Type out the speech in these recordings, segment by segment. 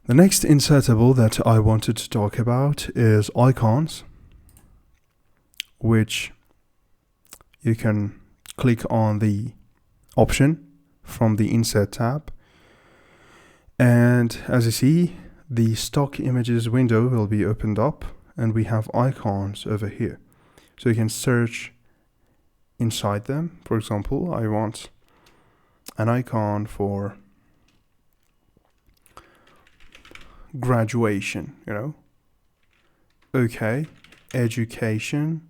The next insertable that I wanted to talk about is icons, which you can click on the option from the Insert tab. And as you see, the stock images window will be opened up and we have icons over here. So you can search inside them. For example, I want an icon for graduation, okay, education,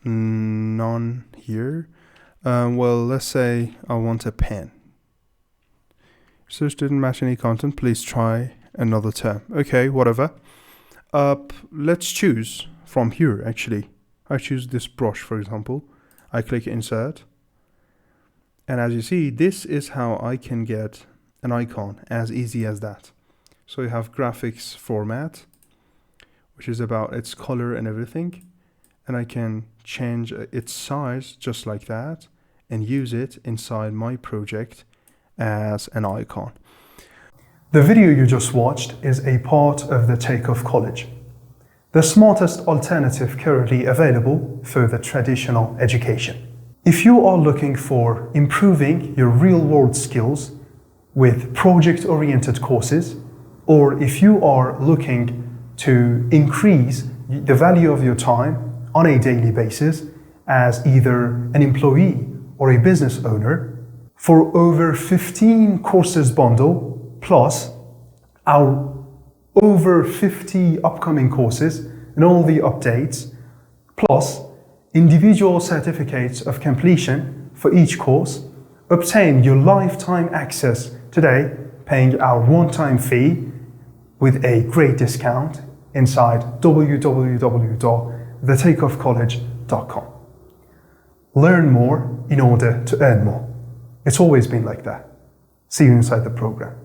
none here. Well, let's say I want a pen. Search didn't match any content, please try another term. Okay, whatever. Let's choose from here. Actually, I choose this brush, for example. I click insert, and as you see, this is how I can get an icon, as easy as that. So you have graphics format, which is about its color and everything, and I can change its size just like that and use it inside my project as an icon. The video you just watched is a part of the Takeoff College, the smartest alternative currently available for the traditional education. If you are looking for improving your real-world skills with project-oriented courses, or if you are looking to increase the value of your time on a daily basis as either an employee or a business owner, for over 15 courses bundle plus our over 50 upcoming courses and all the updates, plus individual certificates of completion for each course, obtain your lifetime access today, paying our one-time fee with a great discount inside www.thetakeoffcollege.com. Learn more in order to earn more. It's always been like that. See you inside the program.